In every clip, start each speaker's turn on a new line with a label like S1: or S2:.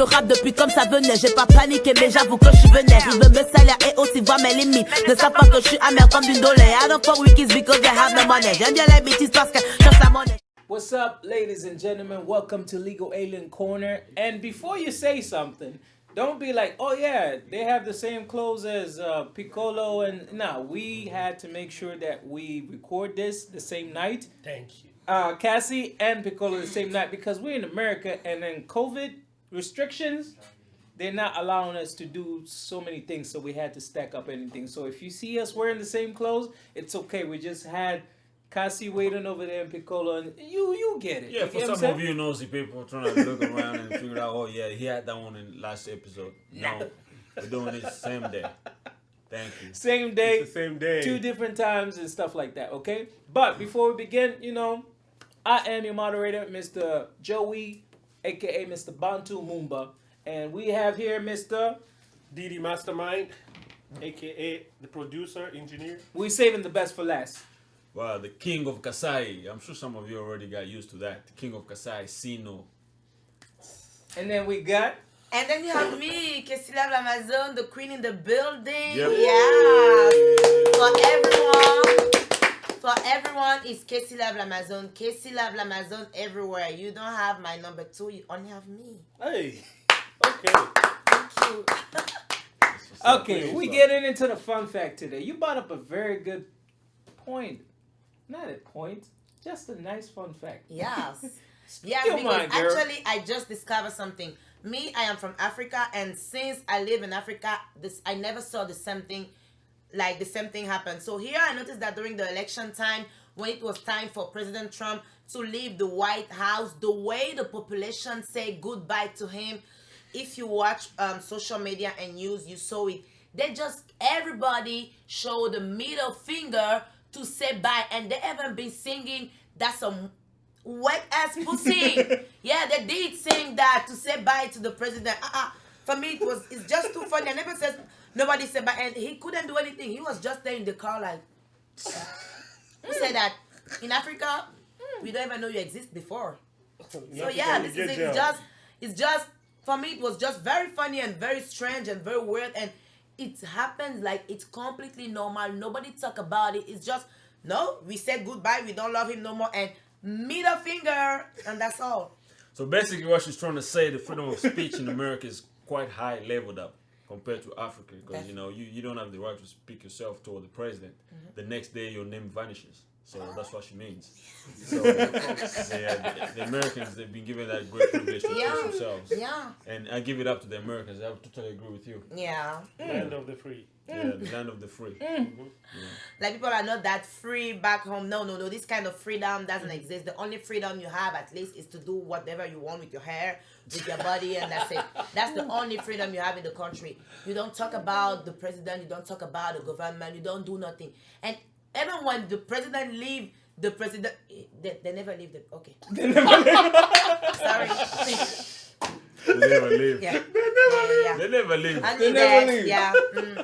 S1: rappe depuis comme ça venait. J'ai pas paniqué, mais j'avoue que je suis vénère. Ils veulent me salir et aussi voir mes limites. Ne savent pas que je suis amère comme d'une dolée. I don't fuck with kids because they have no money. J'aime bien les bêtises parce que je la monnaie.
S2: What's up, ladies and gentlemen? Welcome to Legal Alien Corner. And before you say something, don't be like, oh yeah, they have the same clothes as Piccolo. And nah, we had to make sure that we record this the same night.
S3: Thank you.
S2: Cassie and Piccolo the same night because we're in America and then COVID restrictions, they're not allowing us to do so many things, so we had to stack up anything. So if you see us wearing the same clothes, it's okay. We just had Cassie waiting over there and Piccolo, and you get it.
S4: Yeah,
S2: you
S4: for some of you nosy people trying to look around and figure out, oh yeah, he had that one in last episode. No, we're doing it the same day. Thank you.
S2: Same day,
S3: It's the same day.
S2: 2 different times and stuff like that, okay? But before we begin, I am your moderator, Mr. Joey, a.k.a. Mr. Bantu Mumba. And we have here Mr.
S3: Didi Mastermind, a.k.a. the producer, engineer.
S2: We're saving the best for last.
S4: Wow, the king of Kasai. I'm sure some of you already got used to that. The king of Kasai, Sino.
S2: And then we got...
S1: And then you have me, Kassylove Amazon, the queen in the building.
S4: Yep.
S1: Yeah. For everyone, it's Kassylove Amazon. Kassylove Amazon everywhere. You don't have my number 2, you only have me.
S3: Hey, okay.
S1: Thank you.
S2: Okay, we getting into the fun fact today. You brought up a very good point. Not a point, just a nice fun fact.
S1: Yes. Yes,
S2: Your
S1: because
S2: mind, girl.
S1: actually I just discovered something. Me, I am from Africa, and since I live in Africa, I never saw the same thing happen. So here I noticed that during the election time, when it was time for President Trump to leave the White House, the way the population say goodbye to him, if you watch social media and news, you saw it. Everybody showed the middle finger to say bye, and they haven't been singing that's some wet ass pussy. Yeah, they did sing that to say bye to the president. For me, it's just too funny. I never said nobody said bye, and he couldn't do anything. He was just there in the car like. Who said that? In Africa, we don't even know you exist before. So yeah, this is it. It's just for me. It was just very funny and very strange and very weird, and it happens like it's completely normal. Nobody talk about it. It's just no. We said goodbye. We don't love him no more, and middle finger, and that's all.
S4: So basically what she's trying to say, the freedom of speech in America is quite high leveled up compared to Africa. Because, you don't have the right to speak yourself toward the president. Mm-hmm. The next day your name vanishes. So that's what she means. So the Americans, they've been given that great privilege to express themselves.
S1: Yeah.
S4: And I give it up to the Americans. I totally agree with you.
S1: Yeah.
S3: Land of the free.
S4: Yeah, the land of the free.
S1: Mm-hmm. Yeah. Like people are not that free back home. No. This kind of freedom doesn't exist. The only freedom you have, at least, is to do whatever you want with your hair, with your body, and that's it. That's the only freedom you have in the country. You don't talk about the president. You don't talk about the government. You don't do nothing. And even when the president leave, they never leave. Okay.
S2: They never leave.
S1: Sorry.
S4: They never leave.
S1: Yeah.
S4: They never leave.
S2: They never leave.
S1: Yeah.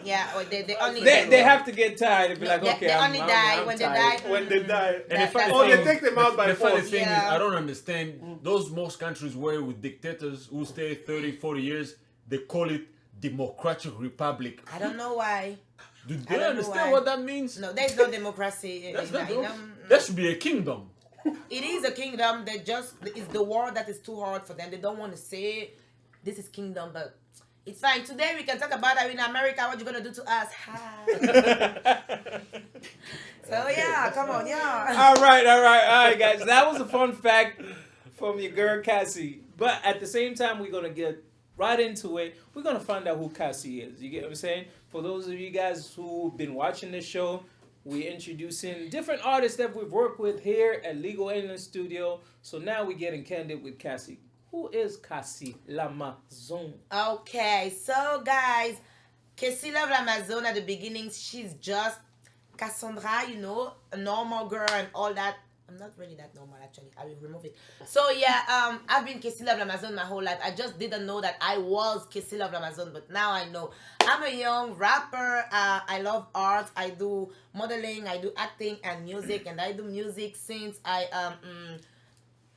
S1: Yeah. Or they only.
S2: They have to get tired and be like, okay,
S1: they only die when they die.
S3: When they die.
S4: And
S3: they take them out by
S4: the funny
S3: force.
S4: thing is, I don't understand, those most countries where with dictators who stay 30, 40 years, they call it Democratic Republic.
S1: I don't know why.
S4: Do they understand what that means?
S1: No, there's no democracy.
S4: That should be a kingdom.
S1: It is a kingdom. It's the word that is too hard for them. They don't want to say this is kingdom, but it's fine. Today we can talk about that in America. What you gonna do to us? So yeah, come on, yeah.
S2: All right, guys. That was a fun fact from your girl Cassie. But at the same time, we're gonna get right into it. We're gonna find out who Cassie is. You get what I'm saying? For those of you guys who've been watching this show, we're introducing different artists that we've worked with here at Legal Alien Studio. So now we're getting candid with Cassie. Who is Kassylove?
S1: Okay, so guys, Kassylove Amazon at the beginning, she's just Cassandra, a normal girl and all that. I'm not really that normal, actually. I will remove it. So yeah, I've been Kassylove Amazon my whole life. I just didn't know that I was Kassylove Amazon, but now I know. I'm a young rapper. I love art. I do modeling. I do acting and music, and I do music since I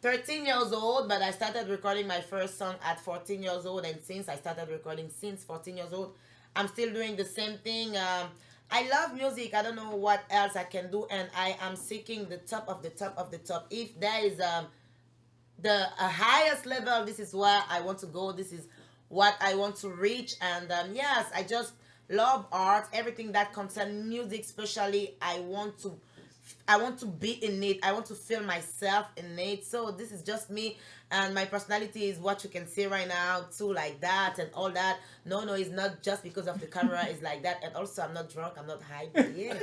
S1: 13 years old, but I started recording my first song at 14 years old, and since I started recording since 14 years old, I'm still doing the same thing. I love music. I don't know what else I can do, and I am seeking the top of the top of the top. If there is the highest level, this is where I want to go. This is what I want to reach, and yes, I just love art, everything that concerns music, especially. I want to be in it. I want to feel myself in it. So this is just me, and my personality is what you can see right now too, like that and all that. No, it's not just because of the camera. It's like that, and also I'm not drunk. I'm not high. But yeah,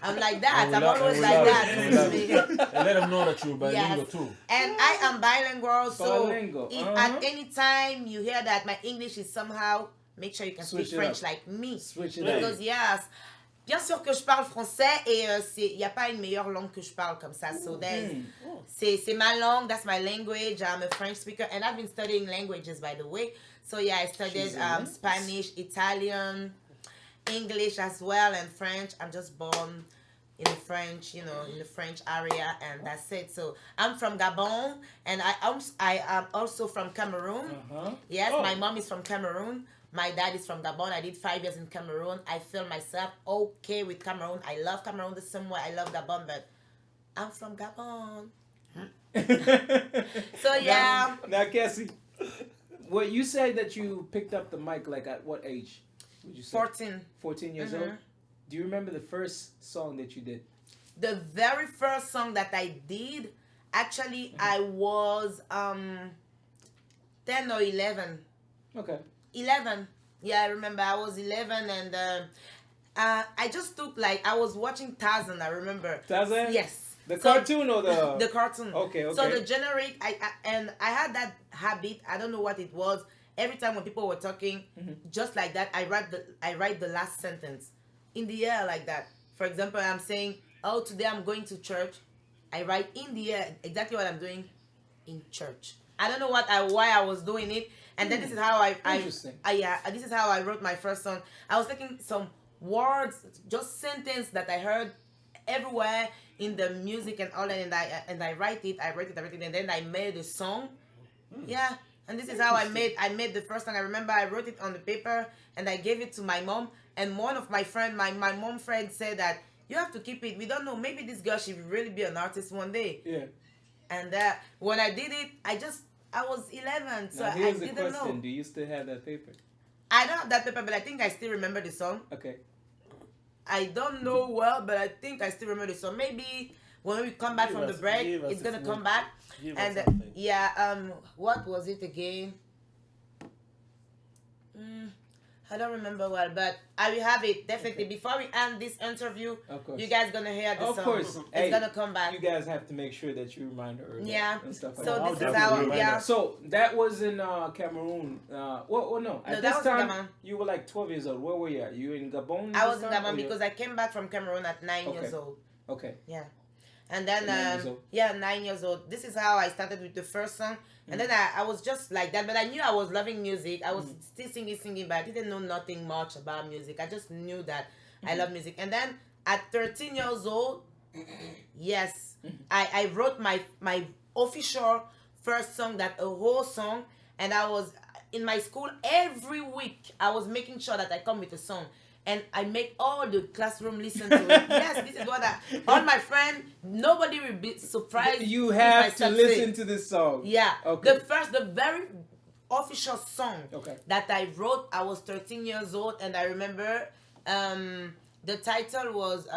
S1: I'm like that. I'm always like that.
S4: And let them know that you're bilingual
S1: Yes.
S4: too.
S1: And I am bilingual, so
S2: Bilingual,
S1: if at any time you hear that my English is somehow, make sure you can
S2: Switch
S1: speak
S2: it
S1: French
S2: up.
S1: like me.
S2: Switch it
S1: Because
S2: up.
S1: yes, bien sûr que je parle français et il n'y a pas une meilleure langue que je parle comme ça. So c'est ma langue, that's my language. I'm a French speaker, and I've been studying languages, by the way. So yeah, I studied
S2: She's a
S1: Spanish, Italian, English as well, and French. I'm just born in the French, in the French area, and that's it. So I'm from Gabon, and I am also from Cameroon. Yes,
S3: Oh.
S1: my mom is from Cameroon. My dad is from Gabon. I did 5 years in Cameroon. I feel myself okay with Cameroon. I love Cameroon the same way I love Gabon, but I'm from Gabon. So yeah.
S2: Now, Cassie, well, you said that you picked up the mic like at what age? Would you say
S1: 14.
S2: 14 years old? Do you remember the first song that you did?
S1: The very first song that I did, actually, I was 10 or 11.
S2: Okay.
S1: 11. Yeah, I remember I was 11, and I just took, I was watching Tarzan, I remember.
S2: Tarzan?
S1: Yes.
S2: The
S1: So-
S2: cartoon or the...
S1: The cartoon.
S2: Okay.
S1: So the generic, I had that habit. I don't know what it was. Every time when people were talking, just like that, I write the last sentence in the air like that. For example, I'm saying, "Oh, today I'm going to church." I write in the air exactly what I'm doing in church. I don't know why I was doing it, and then this is how
S2: Interesting.
S1: this is how I wrote my first song. I was taking some words, just sentence that I heard everywhere in the music and all that, and I write it, and then I made a song. Yeah, and this is how I made the first song. I remember I wrote it on the paper and I gave it to my mom. And one of my friend, my mom friend, said that you have to keep it. We don't know. Maybe this girl should really be an artist one day.
S2: Yeah.
S1: And when I did it, I was 11, so
S2: Now,
S1: I
S2: here's the
S1: didn't
S2: question.
S1: know.
S2: Do you still have that paper?
S1: I don't have that paper, but I think I still remember the song.
S2: Okay.
S1: I don't know well, but I think I still remember the song. Maybe when we come back
S3: Give
S1: from
S3: us-
S1: the break,
S3: give us
S1: it's
S3: a
S1: gonna
S3: sneak.
S1: come back.
S3: Give us
S1: And
S3: something.
S1: what was it again? I don't remember well, but I will have it definitely before we end this interview.
S2: Of course.
S1: You guys gonna hear the
S2: Of
S1: song.
S2: course.
S1: It's
S2: Hey,
S1: gonna come back.
S2: You guys have to make sure that you remind her. of that
S1: Yeah.
S2: And stuff like
S1: So
S2: that.
S3: I'll
S1: this is
S3: definitely
S1: how
S3: remind
S1: yeah.
S3: her.
S2: So that was in Cameroon. Well, no. At
S1: No, that
S2: this
S1: was in
S2: time,
S1: Gabon.
S2: you were like 12 years old. Where were you at? You in Gabon?
S1: I
S2: this
S1: was in
S2: time,
S1: Gabon
S2: or you-
S1: because I came back from Cameroon at 9
S2: Okay.
S1: years old.
S2: Okay.
S1: Yeah. And then,
S2: 9 years old.
S1: 9 years old. This is how I started with the first song. And then I was just like that. But I knew I was loving music. I was still singing, but I didn't know nothing much about music. I just knew that I love music. And then at 13 years old, yes, I wrote my official first song, a whole song. And I was in my school every week. I was making sure that I come with a song. And I make all the classroom listen to it. Yes, this is what all my friends, nobody will be surprised.
S2: You
S1: if
S2: have
S1: I
S2: to
S1: succeed.
S2: listen to this song.
S1: Yeah.
S2: Okay.
S1: The very official song
S2: Okay.
S1: that I wrote, I was 13 years old, and I remember the title was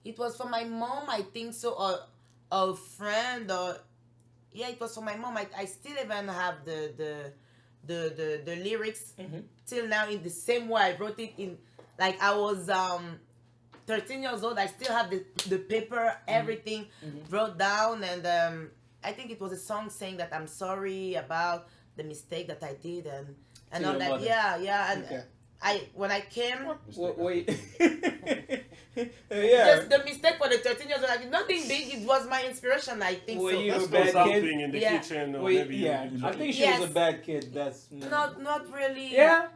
S1: it was for my mom, I think so, or a friend, or yeah, it was for my mom. I still even have the lyrics till now in the same way I wrote it in. Like I was 13 years old. I still have the paper, everything wrote down, and I think it was a song saying that I'm sorry about the mistake that I did and
S2: To
S1: all
S2: your
S1: that.
S2: mother.
S1: Yeah, and
S2: Okay.
S1: when I came.
S2: Wait. Yeah.
S1: Just the mistake for the 13 years old, like nothing big. It was my inspiration, I think
S2: Were
S1: so.
S2: you-
S3: Let's
S2: a
S3: do
S2: bad kid?
S3: something in the
S1: Yeah.
S3: kitchen, or
S2: Wait,
S3: maybe
S2: yeah.
S3: you
S2: I think she
S1: Yes.
S2: was a bad kid. That's
S1: Not really.
S2: Yeah.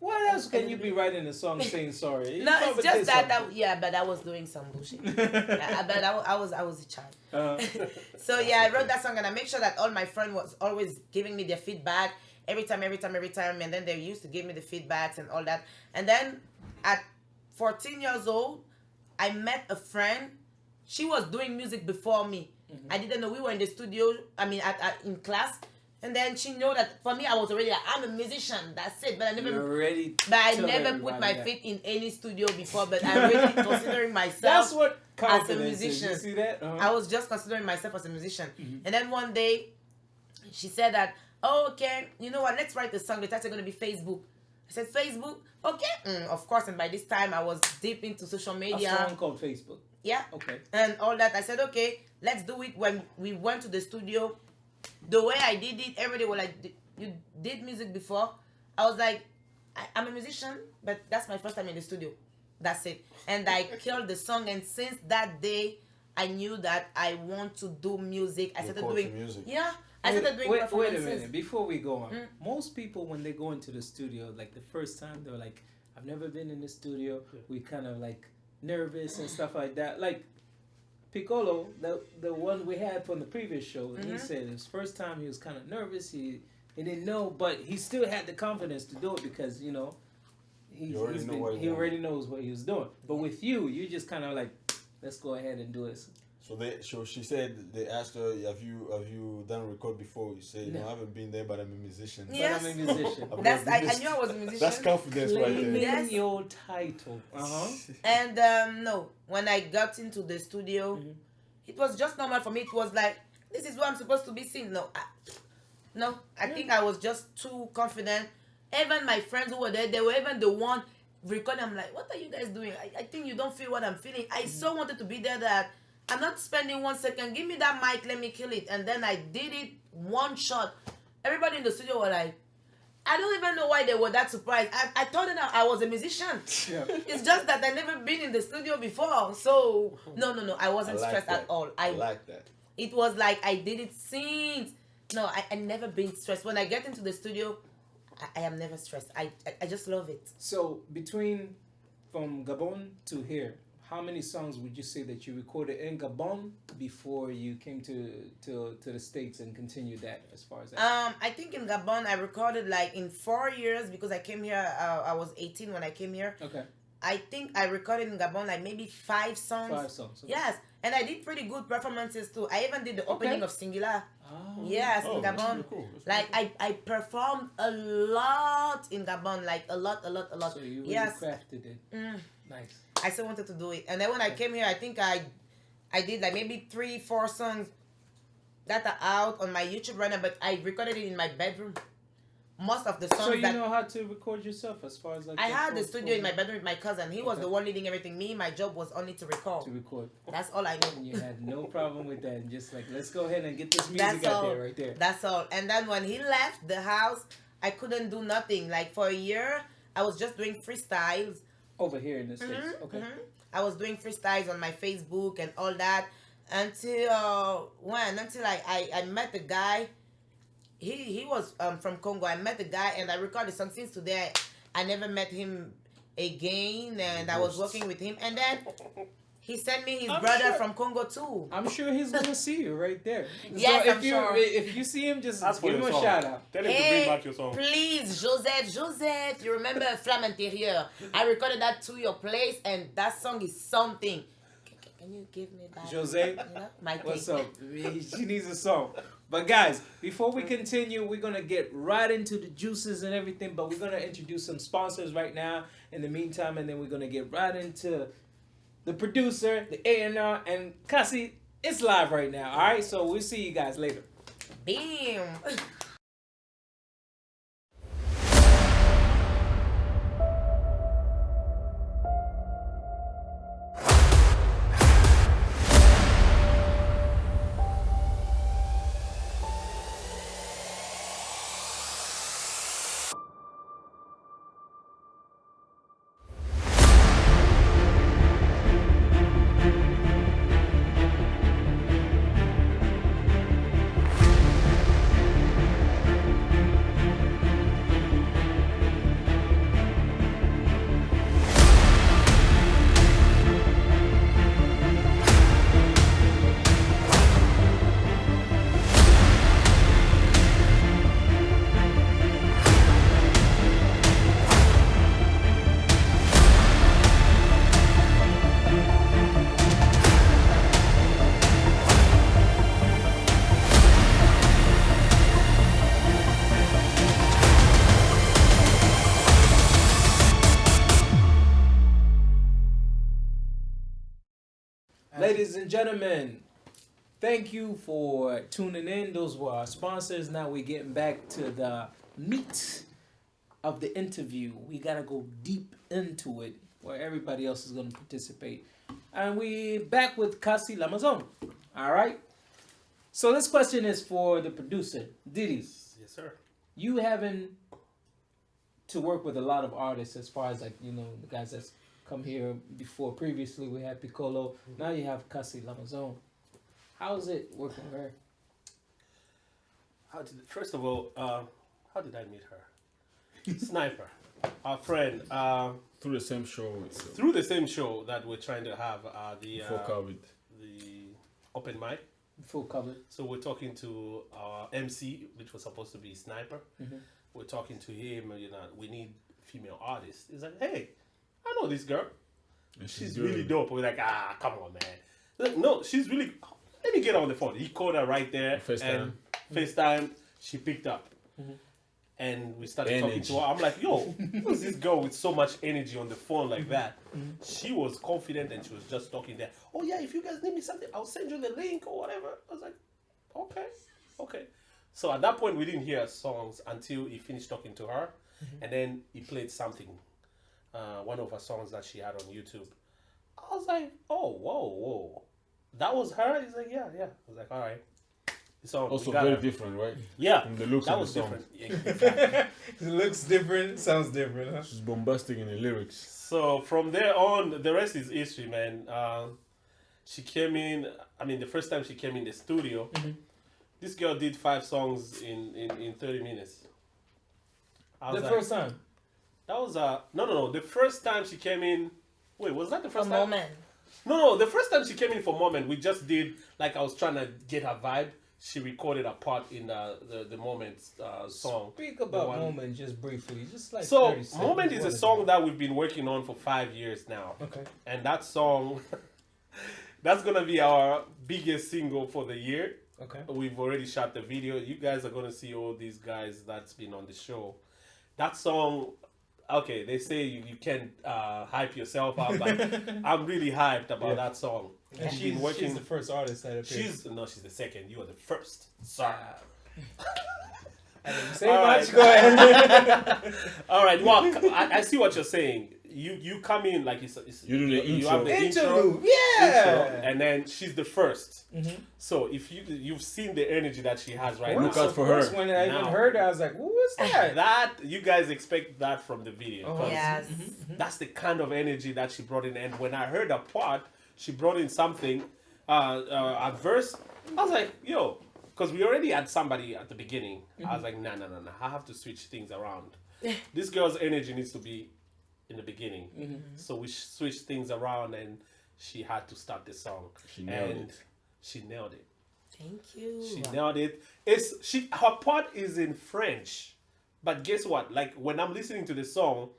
S2: What else can you be writing a song saying sorry? You
S1: No,
S2: probably
S1: it's just
S2: did
S1: that,
S2: something.
S1: yeah, but I was doing some bullshit. Yeah, but I was a child.
S2: Uh,
S1: So yeah, I wrote that song and I make sure that all my friends was always giving me their feedback every time, and then they used to give me the feedbacks and all that. And then at 14 years old, I met a friend. She was doing music before me. I didn't know. We were in the studio. I mean, in class. And then she know that for me, I was already like, I'm a musician. That's it. But I never,
S2: you're already.
S1: but I
S2: tell
S1: never
S2: everybody
S1: put my
S2: that.
S1: feet in any studio before. But I really considering myself.
S2: That's what
S1: as a
S2: confidence is.
S1: musician.
S2: You see that? Uh-huh.
S1: I was just considering myself as a musician. And then one day, she said that, oh, okay, you know what, let's write a song. The title going to be Facebook. I said, Facebook? Okay. Of course. And by this time, I was deep into social
S2: A
S1: media.
S2: song called Facebook.
S1: Yeah.
S2: Okay.
S1: And all that. I said, okay, let's do it. When we went to the studio, the way I did it, everybody was like, you did music before? I was like, I'm a musician, but that's my first time in the studio. That's it. And I killed the song. And since that day, I knew that I want to do music. I started
S4: called
S1: doing
S4: for music.
S1: Yeah. I started doing
S2: Wait a
S1: performances.
S2: minute. Before we go on, most people when they go into the studio, like the first time, they're like, "I've never been in the studio." We kind of like nervous and stuff like that. Like Piccolo, the one we had from the previous show, and he said his first time he was kind of nervous. He didn't know, but he still had the confidence to do it because he already knows what he was doing. But with you, you just kind of like, let's go ahead and do it.
S4: So she said they asked her, have you done a record before? You said, no, I haven't been there, but I'm a musician.
S1: Yes.
S2: But I'm a musician.
S1: I knew I was a musician.
S4: That's confidence right there.
S2: Claiming
S1: Yes.
S2: your title.
S1: And no, when I got into the studio, it was just normal for me. It was like, this is what I'm supposed to be singing. No, I think I was just too confident. Even my friends who were there, they were even the one recording. I'm like, what are you guys doing? I think you don't feel what I'm feeling. I so wanted to be there that I'm not spending 1 second. Give me that mic, let me kill it. And then I did it one shot. Everybody in the studio were like, I don't even know why they were that surprised. I told them I was a musician.
S2: Yeah.
S1: It's just that I never been in the studio before. So no, I wasn't
S4: I like
S1: stressed
S4: that.
S1: at all.
S4: I like that.
S1: It was like I did it since. No, I never been stressed. When I get into the studio, I am never stressed. I just love it.
S2: So from Gabon to here, how many songs would you say that you recorded in Gabon before you came to the States and continued that as far as that?
S1: I think in Gabon I recorded like in 4 years because I came here. I was 18 when I came here.
S2: Okay.
S1: I think I recorded in Gabon like maybe 5 songs.
S2: 5 songs. Okay.
S1: Yes, and I did pretty good performances too. I even did the opening of Singular.
S2: Oh.
S1: Yes, in
S4: that's
S1: Gabon.
S4: really cool. That's
S1: Like I performed a lot in Gabon, like a lot.
S2: So you really
S1: Yes.
S2: crafted it. Nice.
S1: I still wanted to do it. And then when I came here, I think I did like maybe 3-4 songs that are out on my YouTube right now, but I recorded it in my bedroom. Most of the songs
S2: So you know how to record yourself as far as like
S1: I
S2: the
S1: had the
S2: full-
S1: studio in my bedroom with my cousin. He was
S2: Okay.
S1: the one leading everything. Me, my job was only to record.
S2: to record.
S1: That's all I
S2: And
S1: know.
S2: you had no problem with that and just like let's go ahead and get this music
S1: That's
S2: out
S1: all.
S2: there right there.
S1: That's all. And then when he left the house, I couldn't do nothing. Like for a year, I was just doing freestyles.
S2: Over here in the States. Okay.
S1: I was doing freestyles on my Facebook and all that until I met a guy. He was from Congo. I met a guy and I recorded some since today. I never met him again, and I was working with him. And then he sent me his
S2: I'm
S1: brother
S2: sure-
S1: from Congo too.
S2: I'm sure he's gonna see you right there.
S1: Yes,
S2: so if
S1: I'm
S2: you
S1: sure.
S2: if you see him, just
S3: Ask for
S2: give him
S3: your
S2: a
S3: song.
S2: shout out.
S3: Tell him to bring back your song.
S1: Please, Joseph, you remember Flamme Intérieure? I recorded that to your place, and that song is something. Can you give me that?
S2: Jose,
S1: You know, my
S2: what's
S1: thing.
S2: up? She needs a song. But guys, before we continue, we're gonna get right into the juices and everything. But we're gonna introduce some sponsors right now in the meantime, and then we're gonna get right into the producer, the A&R, and Kassi. It's live right now. All right, so we'll see you guys later.
S1: Bam.
S2: ladies and gentlemen, thank you for tuning in. Those were our sponsors. Now we're getting back to the meat of the interview. We gotta go deep into it, where everybody else is gonna participate. And we back with Kassylove. All right. So this question is for the producer, Diddy.
S3: Yes, sir.
S2: You having to work with a lot of artists, as far as like the guys that's come here before. Previously we had Piccolo. Now you have Kassylove. How's it working with her?
S3: First of all, how did I meet her? Sniper, our friend.
S4: Through the same show.
S3: Through the same show that we're trying to have
S4: Before COVID.
S3: the open mic.
S2: Full cover.
S3: So we're talking to our MC, which was supposed to be Sniper.
S2: Mm-hmm.
S3: We're talking to him, we need female artists. He's like, hey, I know this girl.
S4: And
S3: She's
S4: good.
S3: really dope. We're like, come on, man. Like, no, she's really, let me get her on the phone. He called her right there. FaceTime. She picked up.
S2: Mm-hmm.
S3: And we started talking to her. I'm like, yo, who's this girl with so much energy on the phone like that?
S2: Mm-hmm.
S3: She was confident and she was just talking there. Oh, yeah, if you guys need me something, I'll send you the link or whatever. I was like, okay. So at that point, we didn't hear songs until he finished talking to her.
S2: Mm-hmm.
S3: And then he played something, one of her songs that she had on YouTube. I was like, oh, whoa. That was her? He's like, yeah. I was like, all right. So
S4: Also very different, right?
S3: Yeah,
S4: From the looks
S3: that
S4: of
S3: was
S4: the song.
S3: different. Yeah, exactly.
S2: It looks different, sounds different, huh?
S4: She's bombastic in the lyrics.
S3: So from there on, the rest is history, man. She came in. I mean, the first time she came in the studio, this girl did 5 songs in 30 minutes.
S2: First time?
S3: That was no. The first time she came in. Wait, was that the first time?
S1: Moment.
S3: No. The first time she came in for Moment, we just did like I was trying to get her vibe. She recorded a part in the Moment song.
S2: Speak about Moment just briefly, just like
S3: So
S2: 30 seconds.
S3: Moment is a song that we've been working on for 5 years now.
S2: Okay.
S3: And that song, that's gonna be our biggest single for the year.
S2: Okay.
S3: We've already shot the video. You guys are gonna see all these guys that's been on the show. That song, okay, they say you can't hype yourself up, but I'm really hyped about that song.
S2: And she's the first artist that appeared.
S3: She's the second. You are the first. Sorry.
S2: I didn't say
S3: All
S2: much.
S3: right.
S2: Go ahead.
S3: All right. Well, I see what you're saying. You come in like it's
S4: You do the
S3: you have the
S2: Interlude,
S3: intro, and then she's the 1st.
S2: Mm-hmm.
S3: So if you've seen the energy that she has right
S4: Look
S3: now,
S4: out for her.
S2: When I even heard her, I was like, "Who is that?"
S3: that you guys expect that from the video.
S2: Oh,
S3: 'cause
S1: Yes.
S3: That's the kind of energy that she brought in. And when I heard a part, she brought in something, a verse. I was like, yo, because we already had somebody at the beginning. I was like, no. I have to switch things around. This girl's energy needs to be in the beginning. So we switched things around and she had to start the song.
S4: She nailed it.
S3: She nailed it.
S1: Thank you.
S3: She nailed it. Her part is in French. But guess what? Like when I'm listening to the song,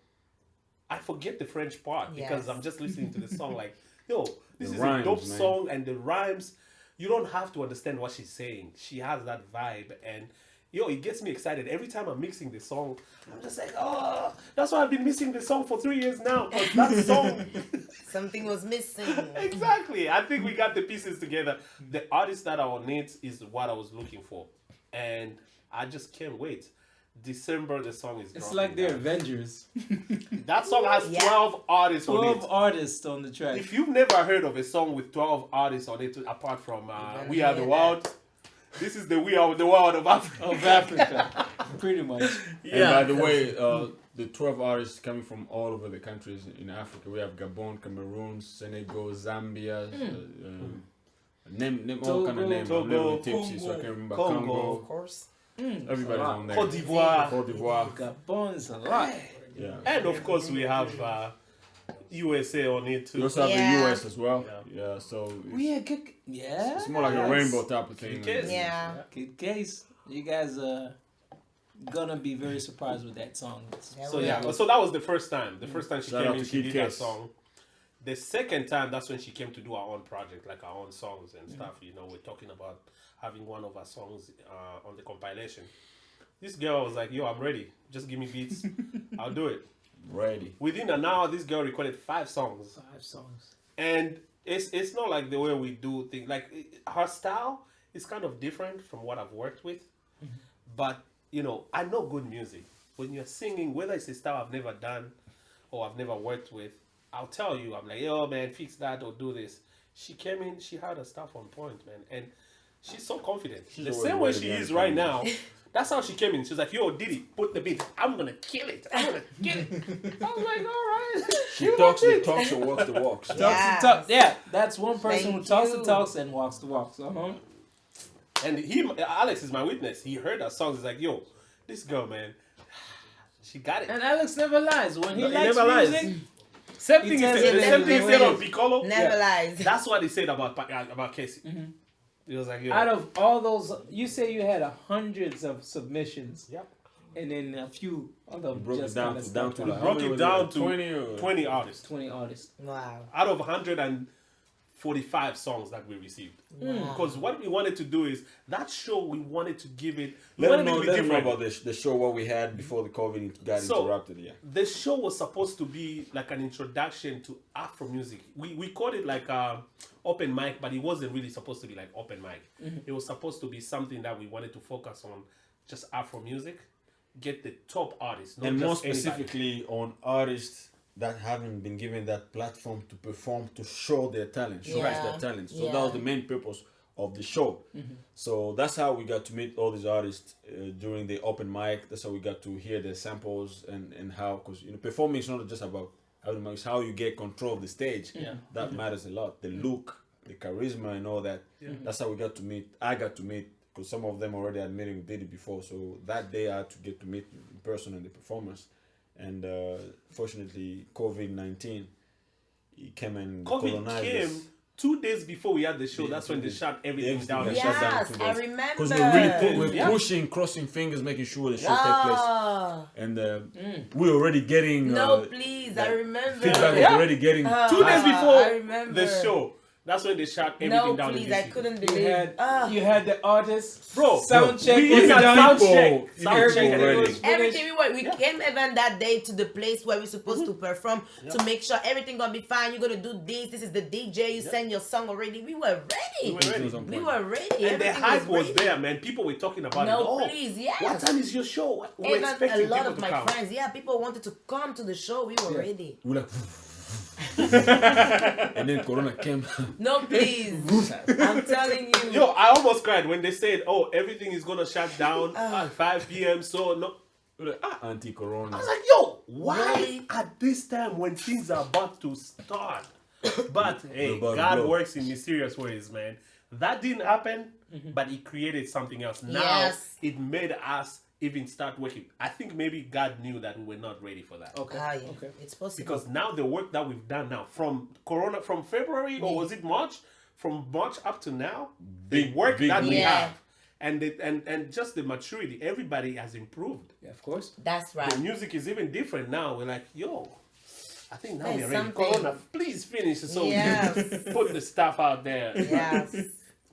S3: I forget the French part because
S1: Yes.
S3: I'm just listening to the song like, yo, this
S4: The
S3: is
S4: rhymes,
S3: a dope
S4: man.
S3: song, and the rhymes, you don't have to understand what she's saying. She has that vibe, and yo, it gets me excited. Every time I'm mixing the song, I'm just like, oh, that's why I've been missing the song for 3 years now. 'Cause that song,
S1: Something was missing.
S3: exactly. I think we got the pieces together. The artist that are on it is what I was looking for, and I just can't wait. December, the song is
S2: It's
S3: dropping
S2: like the
S3: now.
S2: Avengers.
S3: That song has
S1: Yeah.
S3: 12 artists on
S2: 12
S3: it.
S2: artists on the track.
S3: If you've never heard of a song with 12 artists on it, apart from
S1: better
S3: We Are the
S1: hear
S3: World, this is the We Are the World of Africa.
S2: Of Africa, pretty much.
S4: And by the way, the 12 artists coming from all over the countries in Africa. We have Gabon, Cameroon, Senegal, Zambia. Name all kind of names. I'm
S3: Togo,
S4: literally tipsy, so I can't remember.
S3: Congo.
S4: Congo.
S1: Of course.
S4: Everybody's on there.
S3: Cote d'Ivoire.
S4: Cote d'Ivoire.
S2: Gabon is a lot.
S4: Yeah.
S3: And of course, we have USA on it
S4: We
S3: too.
S4: also have
S1: Yeah.
S4: the US as well.
S3: Yeah.
S4: Yeah, so
S2: We are good. Yeah.
S4: it's more like a rainbow type of thing.
S3: Kids.
S1: Yeah.
S2: Good case. You guys are gonna be very surprised with that song.
S3: So yeah, so that was the first time. The first time she
S4: Shout
S3: came
S4: out
S3: in,
S4: to
S3: she
S4: Kid
S3: did that
S4: Kes.
S3: song. The second time, that's when she came to do our own project, like our own songs and stuff. You know, we're talking about having one of our songs on the compilation. This girl was like, yo, I'm ready. Just give me beats. I'll do it.
S4: Ready.
S3: Within an hour, this girl recorded 5 songs.
S2: 5 songs.
S3: And it's not like the way we do things. Like her style is kind of different from what I've worked with, but I know good music. When you're singing, whether it's a style I've never done or I've never worked with, I'll tell you, I'm like, yo man, fix that or do this. She came in, she had her stuff on point, man, and she's so confident.
S4: She's
S3: The
S4: always
S3: same way
S4: ready
S3: she
S4: to
S3: is
S4: come
S3: right
S4: in.
S3: now. That's how she came in. She was like, yo, Diddy, put the beat. I'm gonna kill it. I'm gonna kill it. I was like, all right.
S4: She talks the talks and walks the walks.
S1: Yeah.
S2: Talks the talk. Yeah, that's one person who
S1: Thank
S2: talks the
S1: you.
S2: talks and walks the walks.
S3: And Alex is my witness. He heard our songs. He's like, yo, this girl, man, she got it.
S2: And Alex never lies. When he
S3: No, he
S2: likes
S3: never lies.
S2: music,
S3: Same thing he
S2: tells
S3: said.
S2: you
S3: The same thing he
S2: never
S3: said on
S2: lies.
S3: Piccolo.
S1: Never lies.
S3: That's what he said about Casey. He was like, yo.
S2: out of all those, you say you had hundreds of submissions,
S3: Yep.
S2: and then a few other
S4: Broke
S2: just
S4: it down
S2: kinda
S4: to down
S2: stuck
S4: to
S2: out.
S4: like
S3: Broke
S4: how many
S3: it
S4: was
S3: down
S4: like
S3: to
S4: 20 or
S3: 20 artists.
S2: 20 artists.
S1: Wow.
S3: Out of 145 songs that we received. Because what we wanted to do is, that show, we wanted to give it... We
S4: Let them
S3: wanted
S4: know,
S3: it to be different.
S4: about the show what we had before the COVID got
S3: So,
S4: interrupted. Yeah.
S3: The show was supposed to be like an introduction to Afro music. We called it like open mic, but it wasn't really supposed to be like open mic. It was supposed to be something that we wanted to focus on, just Afro music, get the top artists, not
S4: And more
S3: just anybody.
S4: specifically on artists that haven't been given that platform to perform, to show their talent, showcase
S1: Yeah.
S4: their talent. So
S1: Yeah.
S4: that was the main purpose of the show. So that's how we got to meet all these artists during the open mic. That's how we got to hear their samples and how, because performing is not just about it's how you get control of the stage.
S2: Yeah.
S4: That matters a lot. The look, the charisma, and all that. That's how we got to meet. I got to meet, because some of them already had meeting with Diddy before. So that day I had to get to meet in person and the performance. And fortunately, COVID-19, it came and
S3: COVID
S4: colonized
S3: came
S4: us.
S3: 2 days before we had the show.
S4: Yeah,
S3: That's when they
S4: 2 days.
S3: shut everything
S4: Everything
S3: down.
S4: got shut down
S1: Yes,
S4: 2
S1: I
S4: days.
S1: remember.
S4: Because we're
S3: Yeah.
S4: pushing, crossing fingers, making sure the show take place.
S1: Oh.
S4: And we're already getting
S1: No, please, I remember.
S4: feedback.
S3: Yeah.
S4: Was already getting
S3: 2 days
S1: I
S3: before
S1: remember.
S3: the show. That's when they shut everything
S1: No,
S3: down. in
S1: please, I
S3: DC.
S1: couldn't
S2: You
S1: believe.
S2: had you had the artists,
S3: Bro,
S2: sound check,
S3: we
S2: was
S3: even had
S2: done.
S3: sound check.
S4: People-
S3: Sound
S4: people
S3: check and
S4: already.
S3: everything.
S1: Everything we came even that day to the place where we're supposed to perform to make sure everything gonna be fine. You're gonna do this. This is the DJ. You send your song already. We were ready.
S3: We were ready.
S1: We were ready.
S3: And the
S1: Everything
S3: hype was
S1: ready.
S3: there, man. People were talking about
S1: No,
S3: it. Oh,
S1: please, yes.
S3: what time is your show? We were
S1: Even
S3: expecting
S1: a lot
S3: people
S1: of
S3: to
S1: my
S3: come.
S1: friends, people wanted to come to the show. We were ready.
S4: we're like, and then Corona came.
S1: No, please. I'm telling you.
S3: Yo, I almost cried when they said, "Oh, everything is gonna shut down at 5 p.m." So no,
S4: We're like, anti-Corona.
S3: I was like, "Yo, why
S1: Really?
S3: at this time when things are about to start?" But hey,
S4: We're about to
S3: God
S4: blow.
S3: works in mysterious ways, man. That didn't happen, but it created something else. Now
S1: Yes.
S3: it made us even start working. I think maybe God knew that we were not ready for that.
S2: Okay.
S1: Ah, yeah.
S2: Okay.
S1: It's possible.
S3: Because now the work that we've done now from Corona, from February or was it March, from March up to now, the
S4: Big-
S3: work
S4: big
S3: that we
S1: Yeah.
S3: have, and just the maturity, everybody has improved.
S2: Yeah, of course.
S1: That's
S3: The
S1: right.
S3: music is even different now. We're like, yo, I think now
S1: There's
S3: we're ready.
S1: something.
S3: Corona, please finish so
S1: Yes.
S3: we can put the stuff out there.
S1: Yes.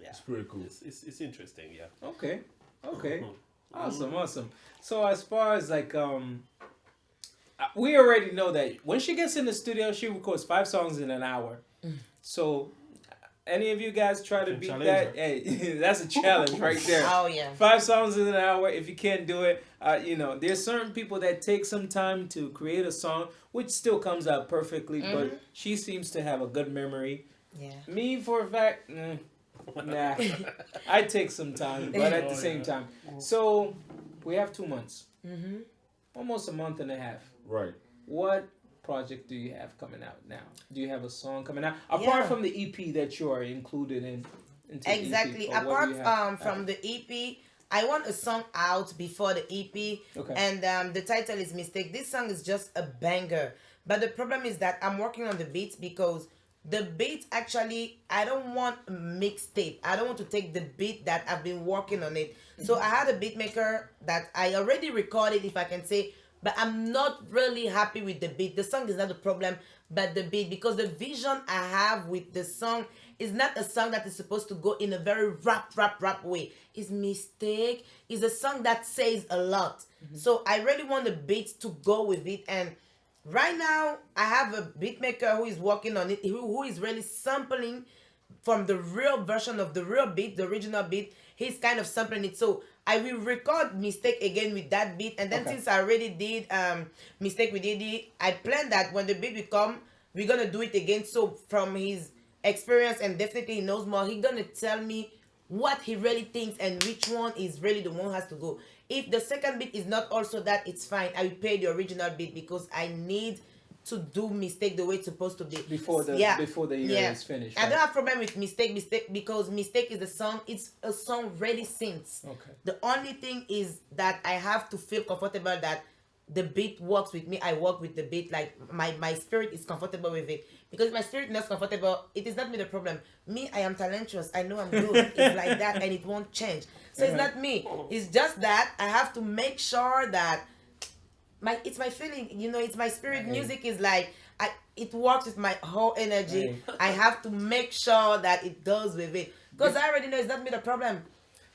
S4: It's pretty cool.
S3: It's interesting, yeah.
S2: Okay. Okay.
S3: Mhm.
S2: Awesome. Awesome. So as far as like we already know that when she gets in the studio, she records 5 songs in an hour. So any of you guys try to
S3: Can
S2: beat
S3: challenge
S2: that?
S3: her.
S2: Hey, that's a challenge right there.
S1: Oh yeah.
S2: 5 songs in an hour. If you can't do it, there's certain people that take some time to create a song, which still comes out perfectly. But she seems to have a good memory.
S1: Yeah.
S2: Me, for a fact, nah. I take some time, but at the
S3: Oh,
S2: same
S3: yeah.
S2: time. So we have 2 months,
S1: Mm-hmm.
S2: almost a month and a half.
S4: Right.
S2: What project do you have coming out now? Do you have a song coming out apart
S1: Yeah.
S2: from the EP that you are included in? Into the EP,
S1: Exactly.
S2: or what do
S1: Apart
S2: you have?
S1: from the EP, I want a song out before the EP,
S2: Okay.
S1: and the title is Mistake. This song is just a banger, but the problem is that I'm working on the beats because the beat actually I don't want a mixtape. I don't want to take the beat that I've been working on it. So I had a beat maker that I already recorded, if I can say, but I'm not really happy with the beat. The song is not the problem, but the beat, because the vision I have with the song is not a song that is supposed to go in a very rap way. It's Mistake. It's a song that says a lot. So I really want the beat to go with it, and Right now, I have a beat maker who is working on it, who is really sampling from the real version of the real beat, the original beat. He's kind of sampling it. So I will record Mistake again with that beat. And then
S2: Okay.
S1: since I already did Mistake with Diddy, I plan that when the beat will come, we're gonna do it again. So from his experience, and definitely he knows more, he's gonna tell me what he really thinks and which one is really the one who has to go. If the second beat is not also that, it's fine. I will pay the original beat because I need to do Mistake the way it's supposed to be.
S2: Before the year is finished.
S1: I
S2: Right?
S1: don't have problem with Mistake because Mistake is a song. It's a song ready since.
S2: Okay.
S1: The only thing is that I have to feel comfortable that the beat works with me. I work with the beat. Like my spirit is comfortable with it. Because if my spirit is not comfortable, it is not me the problem. Me, I am talentuous. I know I'm good. It's like that and it won't change. So it's not me. It's just that I have to make sure that it's my feeling, it's my spirit. Music is like it works with my whole energy. I have to make sure that it does with it. Because I already know it's not me the problem.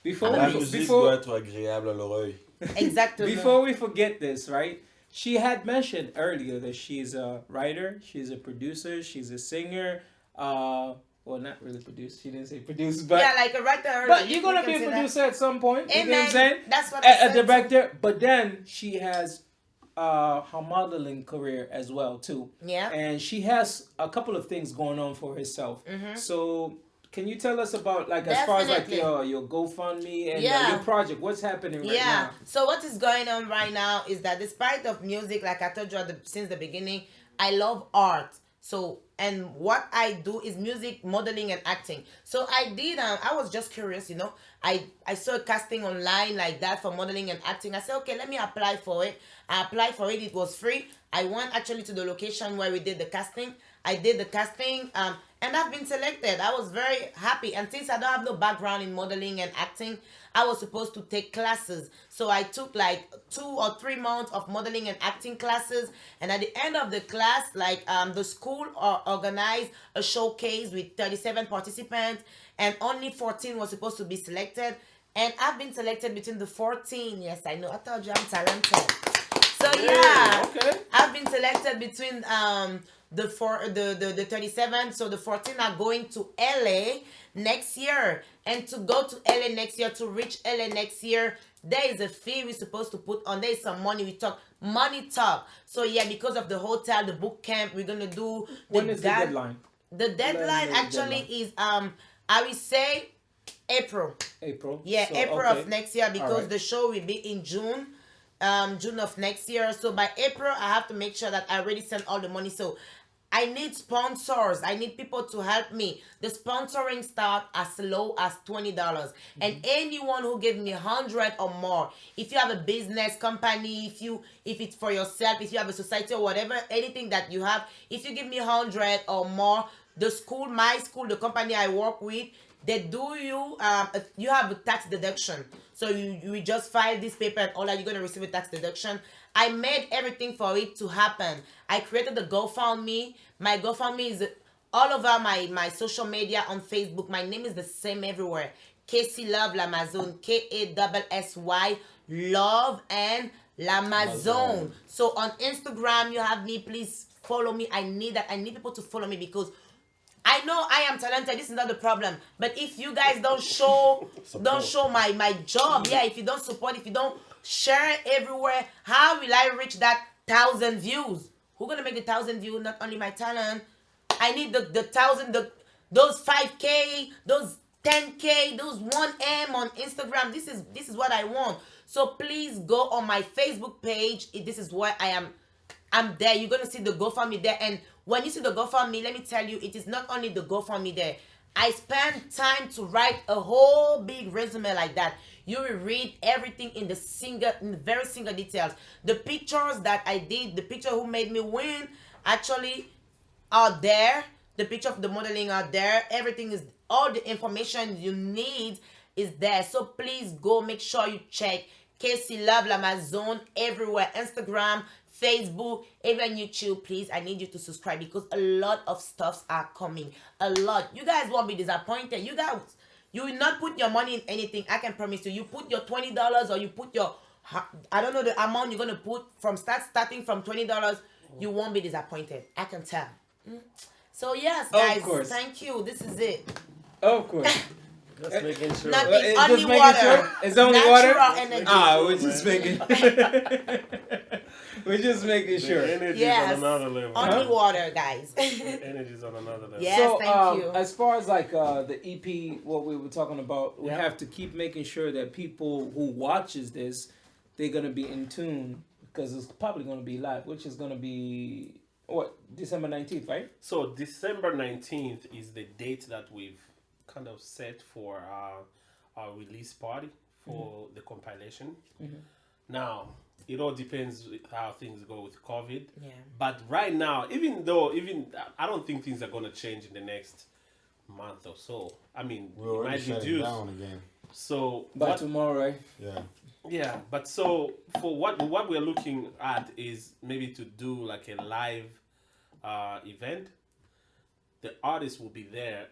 S2: Before
S4: La
S2: we,
S4: musique
S2: before,
S4: doit être agréable à l'oreille.
S1: Exactly.
S2: before we forget this, right? She had mentioned earlier that she's a writer, she's a producer, she's a singer. Well, not really producer. She didn't say produce, but
S1: yeah, like a writer.
S2: but you're gonna
S1: you
S2: be
S1: can
S2: a
S1: say
S2: producer at some point. You know what I'm
S1: Amen.
S2: saying?
S1: That's what I
S2: A
S1: said.
S2: director. But then she has her modeling career as well too.
S1: Yeah.
S2: And she has a couple of things going on for herself. So can you tell us about, like, as far as like
S1: Definitely.
S2: your GoFundMe and
S1: Yeah.
S2: your project? What's happening right
S1: Yeah.
S2: now?
S1: So what is going on right now is that despite of music, like I told you since the beginning, I love art. So and what I do is music, modeling, and acting. So I did. I was just curious, I saw a casting online like that for modeling and acting. I said, okay, let me apply for it. I applied for it. It was free. I went actually to the location where we did the casting. I did the casting. And I've been selected. I was very happy. And since I don't have no background in modeling and acting, I was supposed to take classes. So I took like 2 or 3 months of modeling and acting classes. And at the end of the class, like the school organized a showcase with 37 participants, and only 14 was supposed to be selected. And I've been selected between the 14. Yes, I know. I told you I'm talented. So yeah,
S3: Okay.
S1: I've been selected between the 37. So the 14 are going to LA next year, and to go to LA next year, to reach LA next year, there is a fee we're supposed to put on. There is some money. We talk money talk. So yeah, because of the hotel, the boot camp, we're gonna do.
S2: When is the deadline?
S1: The deadline
S2: the
S1: actually
S2: deadline.
S1: is I will say April.
S2: April.
S1: Yeah,
S2: So,
S1: April
S2: okay.
S1: of next year, because
S2: Alright.
S1: the show will be in June. June of next year. So by April, I have to make sure that I already send all the money. So I need sponsors. I need people to help me. The sponsoring start as low as $20, and anyone who gives me 100 or more. If you have a business company, if it's for yourself, if you have a society or whatever, anything that you have, if you give me 100 or more, my school, the company I work with, they do you have a tax deduction. So you just file this paper and all that, you're gonna receive a tax deduction. I made everything for it to happen. I created the GoFundMe. My GoFundMe is all over my social media. On Facebook, my name is the same everywhere. Kassylove L'Amazon. Kassy Love and L'Amazon. So on Instagram, you have me. Please follow me. I need that. I need people to follow me, because I know I am talented. This is not the problem. But if you guys don't show my job, yeah, if you don't support, if you don't share it everywhere, how will I reach that 1,000 views? Who's gonna make the 1,000 views? Not only my talent. I need the 1,000, those 5K, those 10K, those 1M on Instagram. This is what I want. So please go on my Facebook page. This is where I'm there. You're gonna see the GoFundMe there. And when you see the GoFundMe, let me tell you, it is not only the GoFundMe there. I spend time to write a whole big resume like that. You will read everything in the very single details. The pictures that I did, the picture who made me win, actually are there. The picture of the modeling are there. Everything is, all the information you need is there. So please go make sure you check Kassylove L'Amazon everywhere. Instagram, Facebook, even YouTube. Please, I need you to subscribe, because a lot of stuffs are coming. A lot. You guys won't be disappointed. You will not put your money in anything. I can promise you. You put your $20, or you put your, I don't know the amount you're gonna put, starting from $20. you won't be disappointed. I can tell. So yes,
S2: Of
S1: guys,
S2: course.
S1: thank you. This is it.
S2: Of course.
S3: Just making sure.
S1: Nothing,
S2: It's
S1: only
S2: just making
S1: water.
S2: sure? It's only
S1: Natural
S2: water?
S1: energy.
S2: We're just making. We're just making
S3: The
S2: sure.
S3: energy
S1: Yes.
S3: is on another level.
S1: Only water, guys.
S3: Energy is on another level.
S1: Yes,
S2: So,
S1: thank you.
S2: as far as like the EP, what we were talking about, we
S3: Yeah.
S2: have to keep making sure that people who watches this, they're gonna be in tune because it's probably gonna be live, which is gonna be what December 19th, right?
S3: So December 19th is the date that we've kind of set for our release party for the compilation. Now, it all depends how things go with COVID.
S1: Yeah.
S3: But right now, even I don't think things are gonna change in the next month or so. I mean,
S5: We're
S3: it
S5: already
S3: might
S5: shutting
S3: reduce.
S5: down again.
S3: So
S2: By
S3: what,
S2: tomorrow, right?
S5: Yeah.
S3: yeah, but so for what we're looking at is maybe to do like a live event. The artist will be there,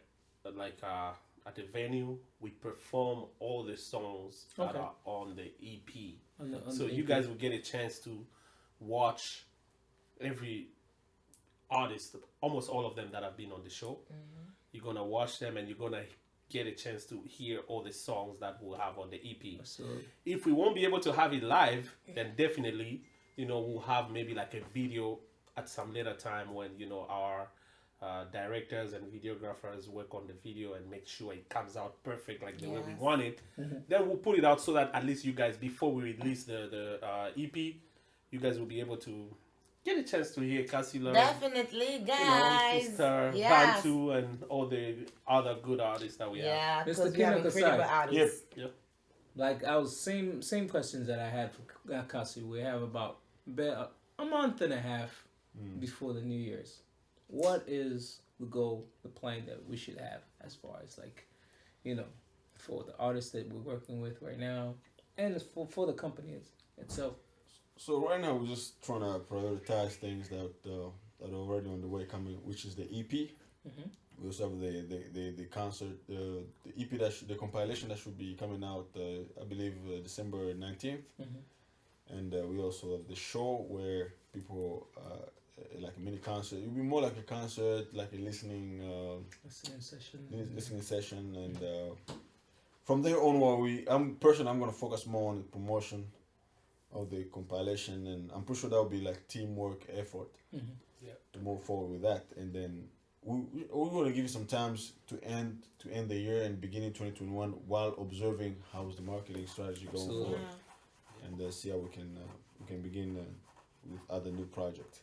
S3: like at the venue. We perform all the songs that
S2: Okay.
S3: are on the EP.
S2: On
S3: So
S2: the
S3: you
S2: EP.
S3: guys will get a chance to watch every artist, almost all of them that have been on the show. You're gonna watch them, and you're gonna get a chance to hear all the songs that we'll have on the EP.
S2: So
S3: If we won't be able to have it live, then definitely, we'll have maybe like a video at some later time when, our directors and videographers work on the video and make sure it comes out perfect like the way we
S1: Yes.
S3: want it. Then we'll put it out so that at least you guys, before we release the EP, you guys will be able to get a chance to hear Kassylove,
S1: Definitely, guys.
S3: Sister,
S1: Yes.
S3: Bantu, and all the other good artists that we have.
S1: Yeah,
S2: Mr.
S1: because we have
S2: Kino
S1: incredible
S2: Kasai.
S1: artists.
S2: like I was same questions that I had for Kasi. We have about a month and a half before the New Year's. What is the goal, the plan that we should have as far as like, for the artists that we're working with right now, and for the company itself?
S5: So right now we're just trying to prioritize things that are already on the way coming, which is the EP. We also have the concert, the EP the compilation that should be coming out. I believe December 19th, and we also have the show where people like a mini concert. It'll be more like a concert, like a listening session, and from there on, I'm gonna focus more on the promotion of the compilation, and I'm pretty sure that will be like teamwork effort to move forward with that, and then we're going to give you some times to end the year and beginning 2021 while observing how's the marketing strategy going
S2: Absolutely.
S5: forward, and see how we can begin with other new projects.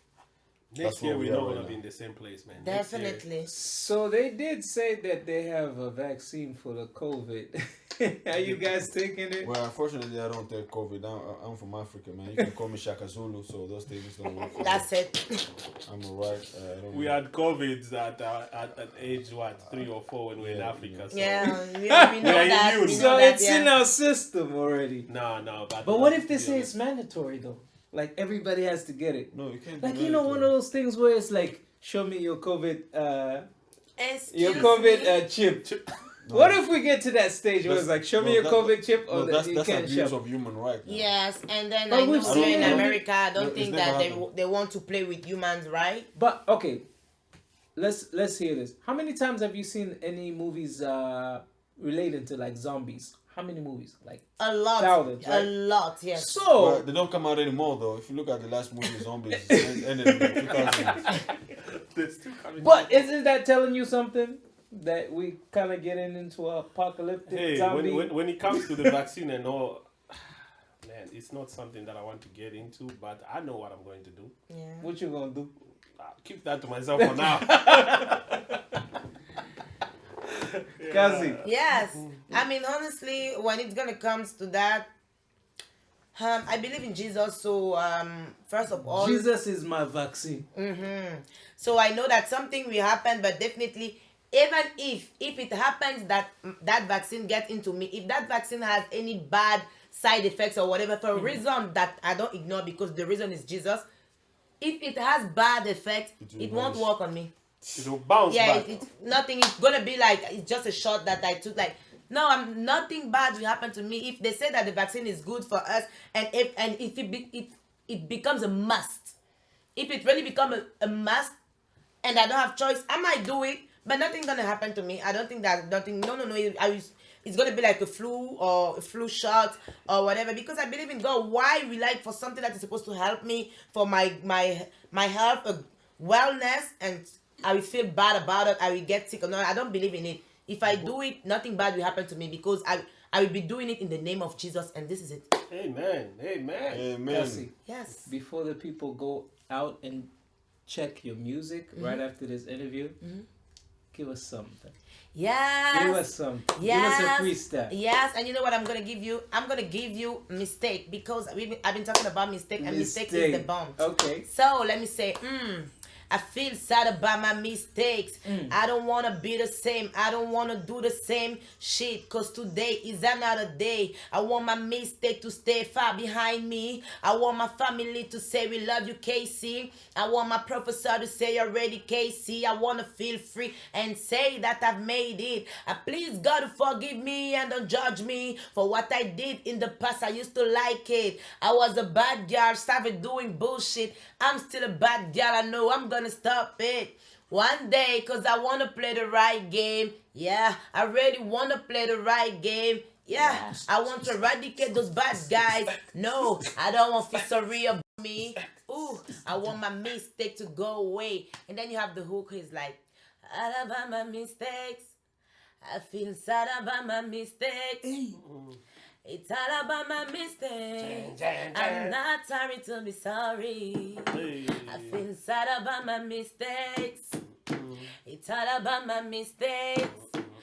S3: Next
S5: That's
S3: year
S5: where we
S3: we're
S5: are
S3: not
S5: right
S3: gonna
S5: now.
S3: be in the same place, man. Next year-
S1: Definitely.
S2: So they did say that they have a vaccine for the COVID. Are you guys taking it?
S5: Well, unfortunately, I don't take COVID. I'm from Africa, man. You can call me Shaka Zulu, so those things don't work. For me.
S1: That's it.
S5: I'm alright. I don't
S3: We
S5: know.
S3: had COVID at age 3 or 4 when we were in Africa. So.
S1: Yeah, we know
S3: We are
S1: that.
S3: immune.
S1: We know
S2: So
S1: that,
S2: it's
S1: yeah.
S2: in our system already.
S3: No,
S2: But what if they say it's mandatory though? Like everybody has to get it.
S5: No, you can't. do
S2: Like
S5: mandatory.
S2: one of those things where it's like, show me your COVID,
S1: Excuse
S2: your
S1: me?
S2: chip.
S5: No.
S2: What if we get to that stage where it's like, show me
S5: No,
S2: your
S5: that-
S2: COVID chip, or
S5: No,
S2: that
S5: that's
S2: you
S5: that's
S2: can't
S5: abuse
S2: shop?
S5: of human rights. now.
S1: Yes, and then
S2: But
S1: I know
S2: we've
S1: here
S2: seen
S1: in
S2: it.
S1: America, I don't
S5: No,
S1: think
S5: it's
S1: that
S5: never
S1: they
S5: happened.
S1: they want to play with humans, right?
S2: But okay, let's hear this. How many times have you seen any movies related to like zombies? How many movies? Like
S1: A lot,
S2: Thousands,
S1: a
S2: right?
S1: lot, yes.
S2: so.
S5: Well, they don't come out anymore though. If you look at the last movie, Zombies, it ended in 2000.
S3: There's still coming.
S2: But isn't that telling you something? That we kind of getting into an apocalyptic
S3: Hey,
S2: zombie?
S3: when it comes to the vaccine and all, man, it's not something that I want to get into, but I know what I'm going to do.
S1: Yeah.
S2: What you gonna do?
S3: I'll keep that to myself for now.
S2: Kazi.
S1: Yes, I mean honestly, when it gonna comes to that, I believe in Jesus. So first of all,
S2: Jesus is my vaccine.
S1: so I know that something will happen, but definitely, even if it happens that that vaccine gets into me, if that vaccine has any bad side effects or whatever, for a reason that I don't ignore because the reason is Jesus, if it has bad effects, it won't
S5: vanish.
S1: work on me.
S3: It will bounce
S1: Yeah,
S3: back.
S1: it's nothing. It's gonna be like it's just a shot that I took. Like no, nothing bad will happen to me if they say that the vaccine is good for us, and if it becomes a must, If it really become a must and I don't have choice, I might do it, but nothing gonna happen to me. I don't think that nothing. No, no, no. It's gonna be like a flu or a flu shot or whatever because I believe in God. Why rely for something that is supposed to help me for my health, wellness, and I will feel bad about it. I will get sick or not. I don't believe in it. If I do it, nothing bad will happen to me because I will be doing it in the name of Jesus, and this is it.
S3: Amen. Amen.
S5: Amen.
S2: Cassie,
S1: Yes.
S2: before the people go out and check your music right after this interview, give us something.
S1: Yes.
S2: Give us something.
S1: Yes.
S2: Give us a freestyle.
S1: Yes, and you know what I'm gonna give you? I'm gonna give you mistake because I've been talking about mistake and mistake is the bomb.
S2: Okay.
S1: So let me say, I feel sad about my mistakes. I don't wanna be the same. I don't wanna do the same shit. Cause today is another day. I want my mistake to stay far behind me. I want my family to say we love you, Casey. I want my professor to say you're ready, Casey. I wanna feel free and say that I've made it. I please God to forgive me and don't judge me for what I did in the past. I used to like it. I was a bad girl, started doing bullshit. I'm still a bad girl. I know I'm gonna stop it one day cause I wanna play the right game. Yeah, I really wanna play the right game. Yeah, I want to eradicate those bad guys. No, I don't want to feel sorry about me. Ooh, I want my mistake to go away. And then you have the hook is like, all about my mistakes. I feel sad about my mistakes. It's all about my mistakes. I'm not sorry to be sorry. I feel sad about my mistakes. It's all about my mistakes.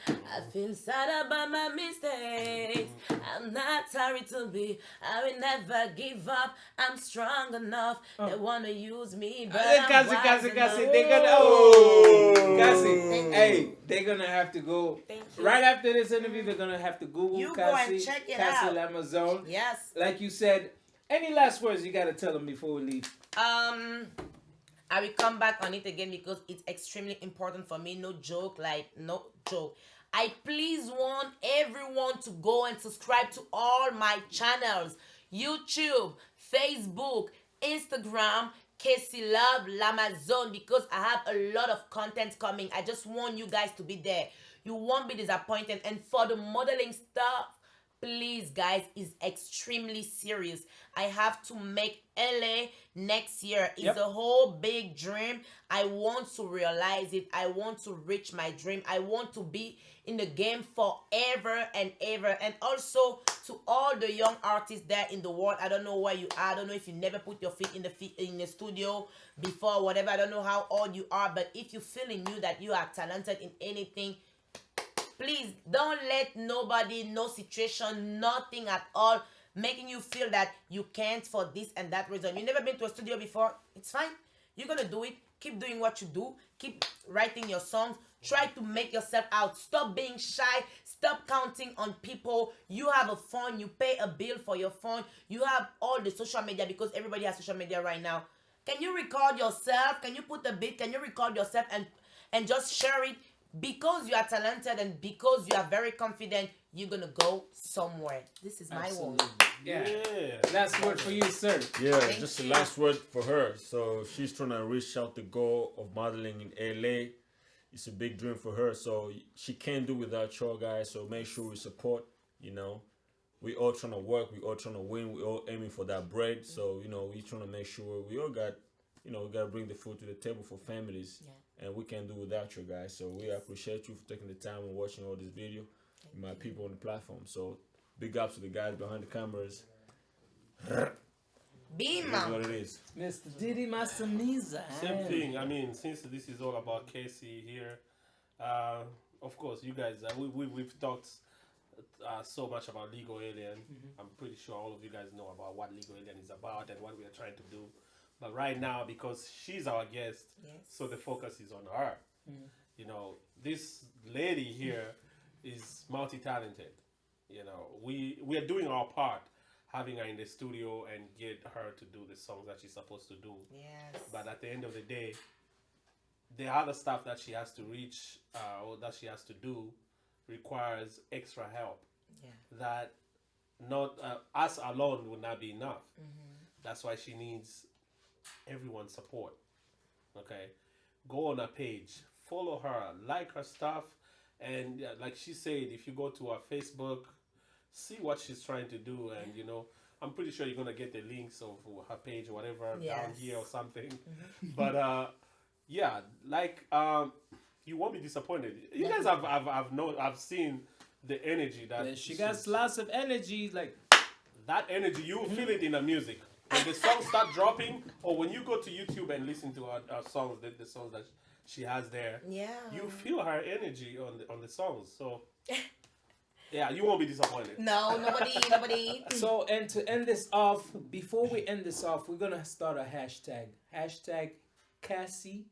S1: I feel sad about my mistakes. I'm not sorry to be. I will never give up. I'm strong enough. They wanna use me, but I'm wise
S2: Cassie,
S1: enough.
S2: they're gonna Cassie,
S1: Thank
S2: hey, they're gonna have to go
S1: Thank you.
S2: right after this interview. They're gonna have to Google
S1: You go
S2: Cassie,
S1: and check it
S2: Cassie
S1: out.
S2: Amazon.
S1: Yes.
S2: Like you said, any last words you gotta tell them before we leave?
S1: I will come back on it again because it's extremely important for me. No joke, no joke. I please want everyone to go and subscribe to all my channels. YouTube, Facebook, Instagram, Kassylove, L'Amazon, because I have a lot of content coming. I just want you guys to be there. You won't be disappointed. And for the modeling stuff, please guys, is extremely serious. I have to make LA next year. It's a whole big dream. I want to realize it. I want to reach my dream. I want to be in the game forever and ever. And also to all the young artists there in the world, I don't know where you are. I don't know if you never put your feet in the studio before or whatever. I don't know how old you are, but if you feel in you that you are talented in anything, please don't let nobody, no situation, nothing at all making you feel that you can't for this and that reason. You never been to a studio before, it's fine. You're gonna do it. Keep doing what you do. Keep writing your songs. Try to make yourself out. Stop being shy. Stop counting on people. You have a phone. You pay a bill for your phone. You have all the social media because everybody has social media right now. Can you record yourself? Can you put a beat? Can you record yourself and just share it? Because you are talented and because you are very confident, you're gonna go somewhere. This is my word.
S2: Yeah. Last word for you, sir.
S4: Yeah,
S1: Thank
S4: just
S1: you.
S4: the last word for her. So she's trying to reach out the goal of modeling in LA. It's a big dream for her. So she can't do without you guys. So make sure we support, We all trying to work. We all trying to win. We all aiming for that bread. So, we trying to make sure we all got, we got to bring the food to the table for families.
S1: Yeah.
S4: And we can't do without you guys. So we appreciate you for taking the time and watching all this video. My people on the platform. So big ups to the guys behind the cameras.
S1: Beam.
S4: That's what it is.
S2: Mr. Diddy Masamiza.
S3: Same thing. I mean, since this is all about Casey here, of course, you guys, we've talked so much about Legal Alien. I'm pretty sure all of you guys know about what Legal Alien is about and what we are trying to do. But right now, because she's our guest, so the focus is on her. This lady here is multi-talented. We are doing our part, having her in the studio and get her to do the songs that she's supposed to do.
S1: Yes.
S3: But at the end of the day, the other stuff that she has to reach or that she has to do requires extra help.
S1: Yeah.
S3: That not us alone would not be enough. That's why she needs everyone's support. Okay, go on her page, follow her, like her stuff, and like she said, if you go to her Facebook, see what she's trying to do, and I'm pretty sure you're gonna get the links of her page or whatever down here or something. But yeah, like you won't be disappointed. You guys I've seen the energy that
S2: Yeah, she got lots of energy, like
S3: that energy. You will feel it in the music when the songs start dropping, or when you go to YouTube and listen to her songs, the songs that she has there.
S1: Yeah.
S3: You feel her energy on the songs. So yeah, you won't be disappointed.
S1: No, nobody.
S2: so. And to end this off, before we end this off, we're gonna start a hashtag. Hashtag Cassie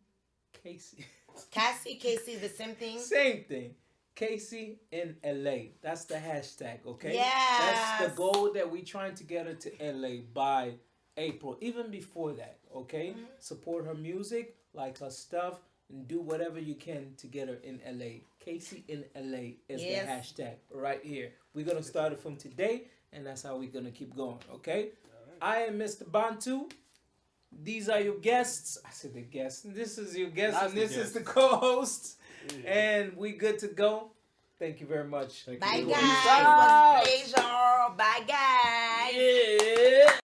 S2: Casey.
S1: Cassie, the same thing.
S2: Same thing. Casey in LA. That's the hashtag, okay?
S1: Yes.
S2: That's the goal that we're trying to get her to LA by April. Even before that, okay? Support her music, like her stuff, and do whatever you can to get her in LA. Casey in LA is the hashtag right here. We're going to start it from today, and that's how we're going to keep going, okay? I am Mr. Bantu. These are your guests. I said the guests. This is your guest,
S3: That's
S2: and
S3: the
S2: this is
S3: guest.
S2: the co-host.
S3: Yeah.
S2: And we good to go. Thank you very much.
S1: Bye,
S2: Peace
S1: guys.
S2: out.
S1: It was a pleasure. Bye, guys.
S2: Yeah.